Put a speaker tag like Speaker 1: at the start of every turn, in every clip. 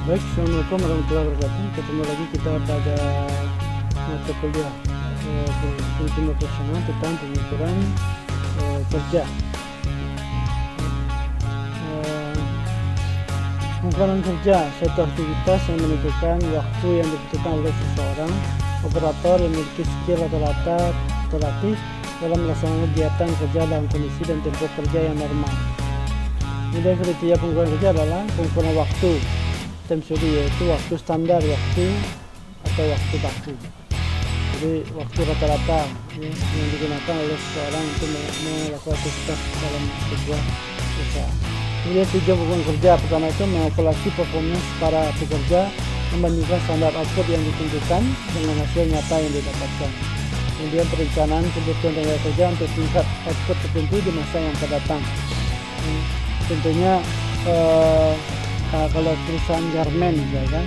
Speaker 1: Baik, Assalamualaikum warahmatullahi wabarakatuh. Ketemu lagi kita pada mata kuliah penelitian operasional tentang pengukuran kerja. Pengukuran kerja suatu aktivitas yang menentukan waktu yang dibutuhkan oleh seseorang operator yang memiliki skill rata-rata relatif dalam melaksanakan kegiatan kerja dalam kondisi dan tempo kerja yang normal. Kemudian kriteria pengukuran kerja adalah pengukuran waktu, yaitu waktu standar waktu atau waktu baku. Jadi waktu rata-rata yang digunakan oleh seseorang untuk melakukan aktivitas dalam sebuah usaha. Kemudian tujuan pengukuran kerja pertama itu mengevaluasi performance para pekerja, membandingkan standar output yang ditentukan dengan hasil nyata yang didapatkan. Kemudian perencanaan kebutuhan tenaga kerja untuk tingkat output tertentu di masa yang akan datang. Tentunya kalau perusahaan garmen misalkan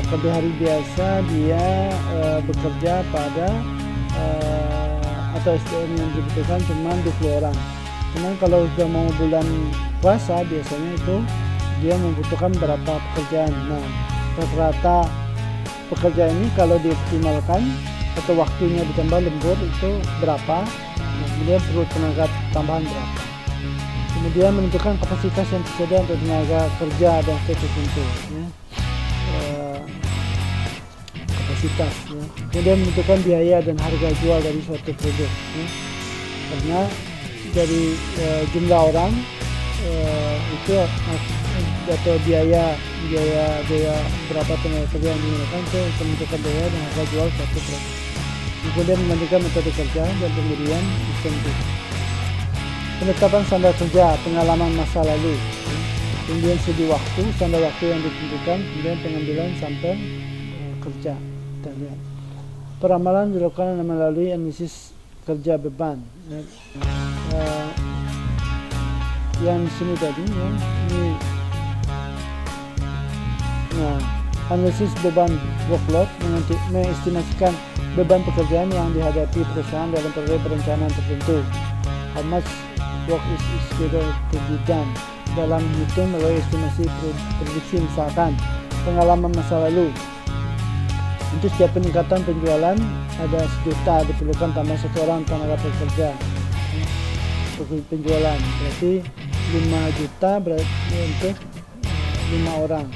Speaker 1: pada hari biasa dia bekerja pada atau SDM yang dibutuhkan cuma 20 orang. Cuman kalau sudah mau bulan puasa biasanya itu dia membutuhkan berapa pekerjaan. Nah, rata-rata pekerjaan ini kalau dioptimalkan atau waktunya ditambah lembur itu berapa, nah, kemudian perlu tenaga tambahan berapa. Kemudian menentukan kapasitas yang tersedia untuk tenaga kerja dan tertentu, kapasitas. Kemudian menentukan biaya dan harga jual dari suatu produk, karena dari jumlah orang itu atau biaya berapa tenaga kerja yang digunakan itu menentukan biaya dan harga jual suatu produk. Kemudian membandingkan metode kerja dan pemberian insentif. Penetapan standar kerja, pengalaman masa lalu, kemudian sedi waktu, standar waktu yang ditentukan, kemudian pengambilan sampel kerja. Kita lihat. Peramalan dilakukan melalui analisis kerja beban. Yang sini tadi, ini. Nah, analisis beban workload mengestimasikan beban pekerjaan yang dihadapi perusahaan dalam periode perencanaan tertentu. How much work is scheduled to be done dalam hitung melalui estimasi prediksi. Misalkan pengalaman masa lalu, untuk setiap peningkatan penjualan ada 1 juta diperlukan tambah 1 orang tenaga pekerja untuk penjualan, berarti 5 juta berarti untuk 5 orang.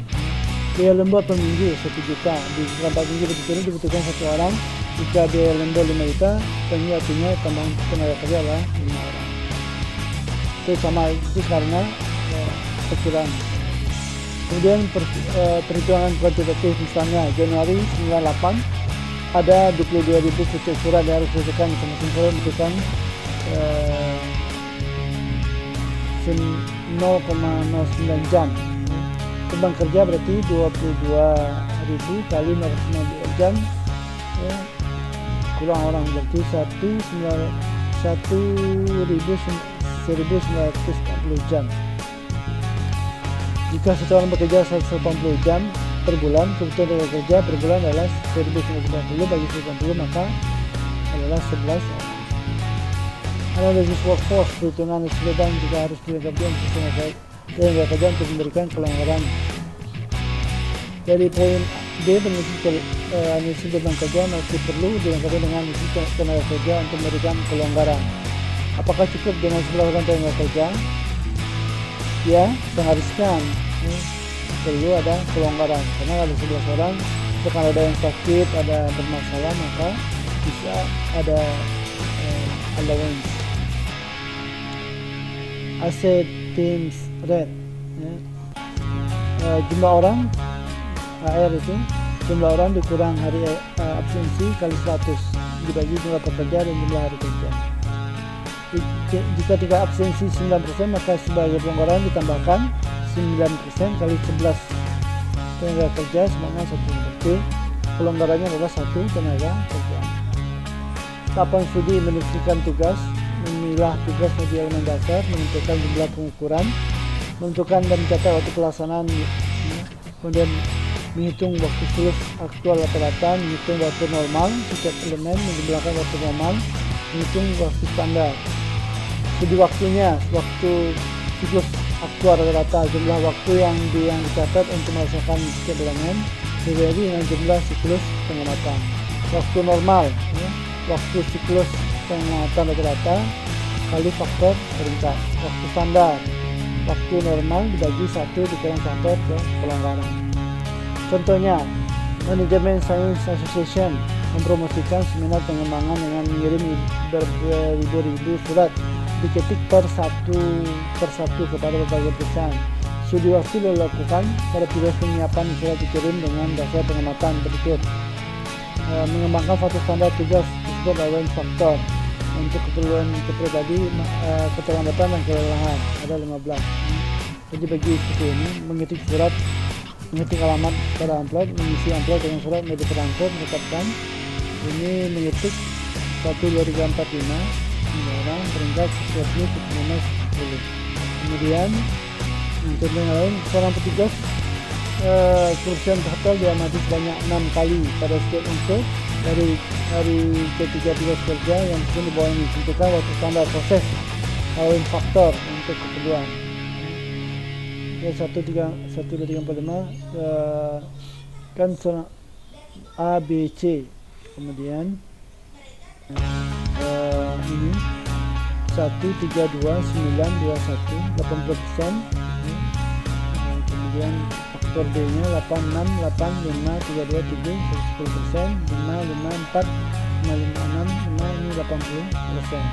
Speaker 1: Biaya lembur per minggu 1 juta, di 4 minggu dibutuhkan 1 orang. Jika biaya lembur 5 juta, artinya tambahan tenaga kerja adalah 5 orang. Itu sama itu karena perkiraan. Kemudian perhitungan kuantitatif, misalnya Januari 98 ada 22.000 cuci surat yang harus diselesaikan masing-masing membutuhkan 0,09 jam. Beban kerja berarti 22.000 kali 0,9 jam kurang orang berarti 1940 jam. Jika seseorang bekerja 180 jam per bulan, kebutuhan tenaga kerja per bulan adalah 1990 bagi 180 maka adalah 11 orang. Analisis workforce, perhitungan beban juga harus dilengkapi untuk tenaga kerja untuk memberikan kelonggaran. Dari poin D, analisis beban kerja masih perlu dilengkapi dengan analisis tenaga kerja untuk memberikan kelonggaran. Apakah cukup dengan 11 orang tenaga kerja? Ya, seharusnya perlu ada kelonggaran karena ada 11 orang. Jika ada yang sakit, ada bermasalah, maka bisa ada allowance. Asset teams rate, jumlah orang AR itu jumlah orang dikurang hari absensi kali 100 dibagi jumlah pekerja dan jumlah hari kerja. Jika tingkat absensi 9%, maka sebagai pelonggaran ditambahkan 9% kali 11 tenaga kerja sebanyak 1. Berarti pelonggarannya adalah 1 tenaga kerja. Tahapan studi menentukan tugas, memilah tugas menjadi elemen dasar, menentukan jumlah pengukuran, menentukan dan mencatat waktu pelaksanaan, kemudian menghitung waktu sulus aktual rata-rata, menghitung waktu normal setiap elemen, menjumlahkan waktu normal, menghitung waktu standar. Studi waktunya, waktu siklus aktual rata jumlah waktu yang dicatat untuk merasakan kebelangan dibagi dengan jumlah siklus pengamatan. Waktu normal, ya, waktu siklus pengamatan rata-rata kali faktor peringkat. Waktu standar, waktu normal dibagi 1 dikurang faktor kelonggaran. Contohnya, Manajemen Science Association mempromosikan seminar pengembangan dengan mengirim beribu-ribu surat diketik per satu kepada berbagai perusahaan. Studi waktu dilakukan pada proses penyiapan surat dikirim dengan dasar pengamatan berikut. Mengembangkan faktor standar tugas disebut Owen faktor. Untuk keperluan kepribadi, keterlambatan dan kelelahan ada 15. Jadi bagi seperti ini, mengetik alamat pada amplop, mengisi amplop dengan surat media perangkap, menetapkan ini mengetik 1, 2, 3, 4, 5 orang peringkat sesuatu 10. Kemudian untuk yang lain, seorang petugas kerusian total diamati sebanyak 6 kali pada setiap unsur dari ketiga tugas kerja yang di bawah ini. Tentukan waktu standar proses Owen faktor untuk keperluan. Ya, 1, 2, 3, 4, 5 kan A, B, C. Kemudian ini 1, 3, 2, 9, 2, 1 80%. Kemudian faktor B nya 8, 6, 8, 5, 3, 2, 3 10%, 5, 5, 4, 5, 5, 6, 5 ini 80%.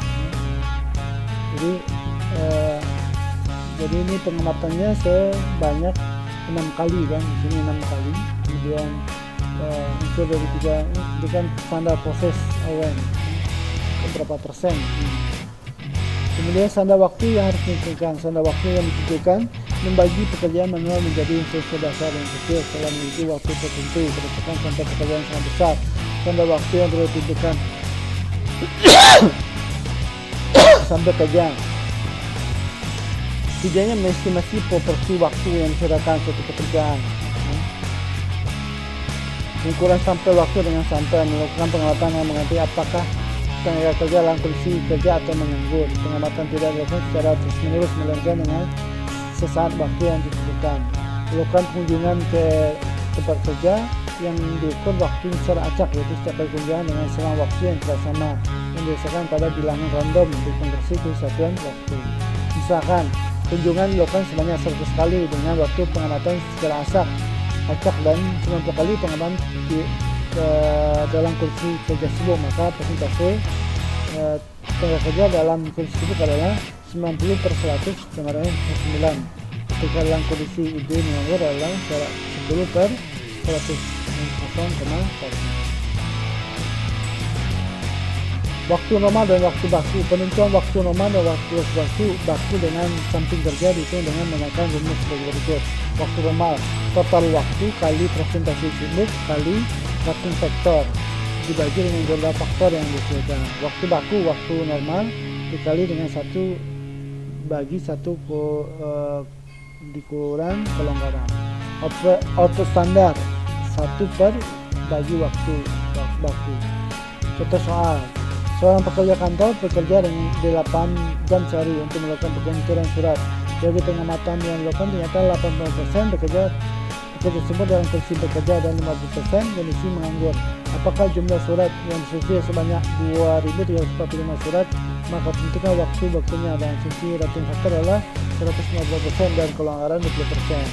Speaker 1: Jadi ini pengamatannya sebanyak 6 kali kan, di sini 6 kali. Kemudian unsur dari 3 ini kan standar proses Owen berapa persen. Kemudian standar waktu yang harus ditentukan. Standar waktu yang ditentukan membagi pekerjaan manual menjadi unsur dasar yang kecil setelah memiliki waktu tertentu berdasarkan sampai pekerjaan sangat besar. Standar waktu yang perlu ditentukan sampai kerja. Tidaknya mengestimasi proporsi waktu yang diserahkan suatu pekerjaan. Ukuran sampai waktu dengan sampai melakukan pengamatan yang mengerti apakah tenaga kerja dalam kondisi kerja atau menganggur. Pengamatan tidak dilakukan secara terus-menerus melainkan dengan sesaat waktu yang ditentukan. Melakukan kunjungan ke tempat kerja yang diukur waktu secara acak, yaitu setiap kali kunjungan dengan selang waktu yang tidak sama yang didasarkan pada bilangan random untuk konversi ke satuan waktu. Misalkan kunjungan dilakukan sebanyak 100 kali dengan waktu pengamatan secara acak dan 90 kali pengamatan dalam kondisi kerja sebelum, maka persentase tenaga kerja dalam kondisi tersebut adalah 90/100 dengan 9. Ketika dalam kondisi ide menganggur adalah 10/100 0,1. Waktu normal dan waktu baku. Penentuan waktu normal dan waktu baku dengan samping kerja dihitung dengan menggunakan rumus sebagai berikut. Waktu normal, total waktu kali persentase sibuk kali rating faktor dibagi dengan jumlah faktor yang disesuaikan. Waktu baku, waktu normal dikali dengan 1 bagi 1 dikurang kelonggaran. Auto standar 1 per bagi waktu baku. Contoh soal, seorang pekerja kantor bekerja dengan 8 jam sehari untuk melakukan pengiriman surat. Dari pengamatan yang dilakukan ternyata 80% bekerja tersebut dalam kondisi bekerja dan 50% kondisi menganggur. Apakah jumlah surat yang disesuaikan sebanyak 2.345 surat? Maka tentukan waktu bakunya dan asumsi rating faktor adalah 150% dan kelonggaran 20%.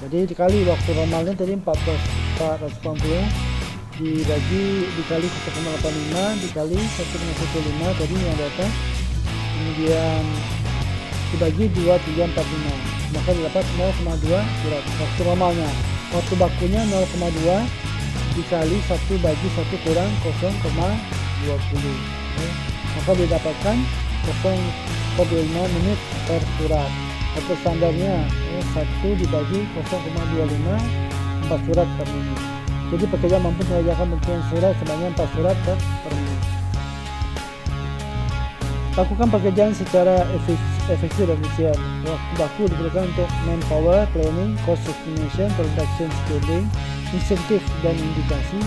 Speaker 1: Jadi dikali waktu normalnya tadi 480 dikali 1,85 dikali 1,15 tadi yang data, kemudian dibagi 2,345, maka didapat 0,2 surat. Waktu normalnya, waktu bakunya 0,2 dikali 1 bagi 1 kurang 0,20, maka didapatkan 0,5 menit per surat. Waktu standarnya 1 dibagi 0,25 4 surat per menit. Jadi pekerja mampu mengerjakan pengiriman surat sebanyak 4 surat per menit. Lakukan pekerjaan secara efektif dan efisien. Waktu baku diperlukan untuk manpower, planning, cost estimation, production scheduling, insentif dan indikasi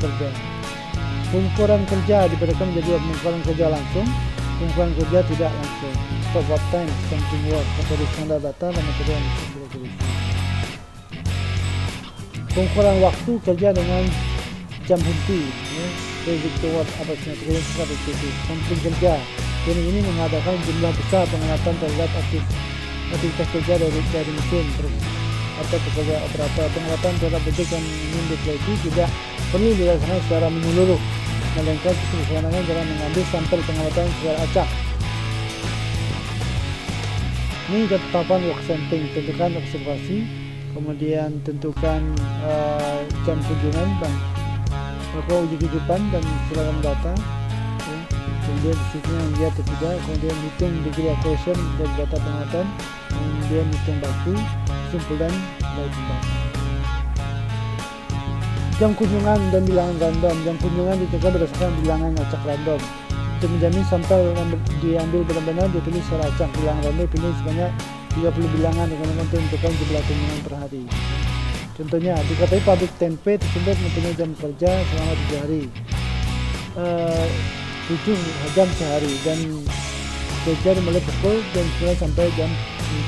Speaker 1: kerja. Pengukuran kerja diperlukan menjadi pengukuran kerja langsung, pengukuran kerja tidak langsung. stop what time, something work, metode standar data, dan metode analisis regulasi. Pengukuran waktu kerja dengan jam henti, basic toward approximate strategy, sampling kerja. Ini mengadakan jumlah besar pengamatan terhadap aktivitas kerja dari mesin atau pekerja operator. Pengamatan terhadap objek yang ingin diteliti tidak perlu dilaksanakan secara menyeluruh, melainkan dilaksanakan dengan mengambil sampel pengamatan secara acak. Ini ketetapan work sampling, tentukan observasi, kemudian tentukan jam kunjungan, uji kehidupan dan seragam data. Kemudian disiplin dia atau tidak, kemudian hitung degree accuracy dari data pengamatan, kemudian hitung waktu, kesimpulan dari pembahasan. Jam kunjungan dan bilangan random. Jam kunjungan ditentukan berdasarkan bilangan acak random. Untuk menjamin sampel yang diambil benar-benar ditulis secara acak. Bilangan random pilih sebanyak 30 bilangan dengan menentukan jumlah kunjungan per hari. Contohnya, diketahui pabrik tempe tersebut mempunyai jam kerja selama 7 hari. 7 jam sehari dan kerja mulai pukul jam 9 sampai jam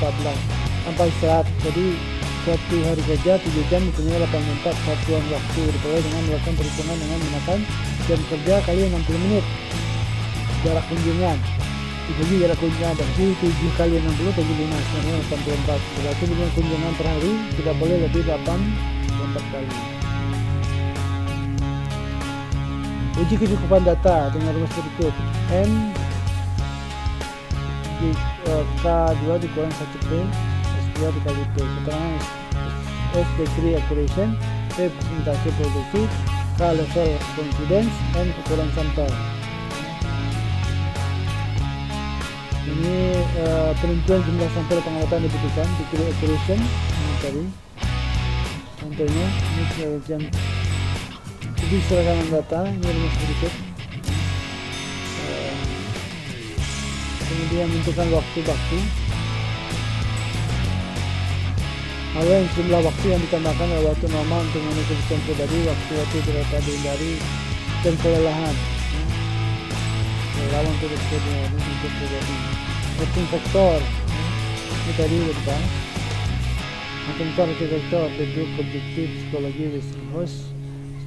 Speaker 1: 14 tanpa istirahat. Jadi satu hari kerja 7 jam mempunyai 84 satuan waktu, diperoleh dengan melakukan perhitungan dengan menggunakan jam kerja kali 60 menit. Jarak kunjungan dibagi jarak kunjungan berarti 7 kali 60 bagi 5 sebenarnya 84. Berarti dengan kunjungan per hari tidak boleh lebih 84 kali. Uji kecukupan data dengan rumus berikut: M K2 dikurang 1P S2 dikali P. Keterangan S degree accuracy, P persentase probability, K level confidence, N ukuran sampel. Ini penentuan jumlah sampel pengamatan dibutuhkan, degree accuracy tadi. Contohnya ini jam. Jadi seragaman data ini rumus berikut. Kemudian menentukan waktu-waktu. Lalu jumlah waktu yang ditambahkan adalah waktu normal untuk memenuhi kebutuhan pribadi, waktu-waktu dapat dihindari dan kelelahan. Kelelahan untuk kebutuhan pribadi. Rating faktor. Ini tadi udah dibahas. Rating faktor, bentuk objektif, psikologi, listening host,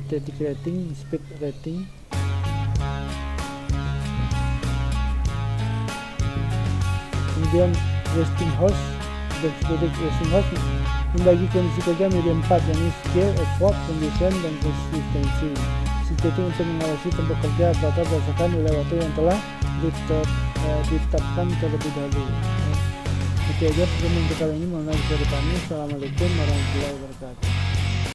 Speaker 1: static rating, speed rating. Kemudian resting host dan static resting host membagi kondisi kerja menjadi 4, yakni skill, effort, condition, dan consistency. Static untuk mengawasi tempat kerja data berdasarkan nilai waktu yang telah ditetapkan terlebih dahulu. Oke aja pertemuan kali ini, mohon maaf bisa dipahami. Assalamualaikum warahmatullahi wabarakatuh.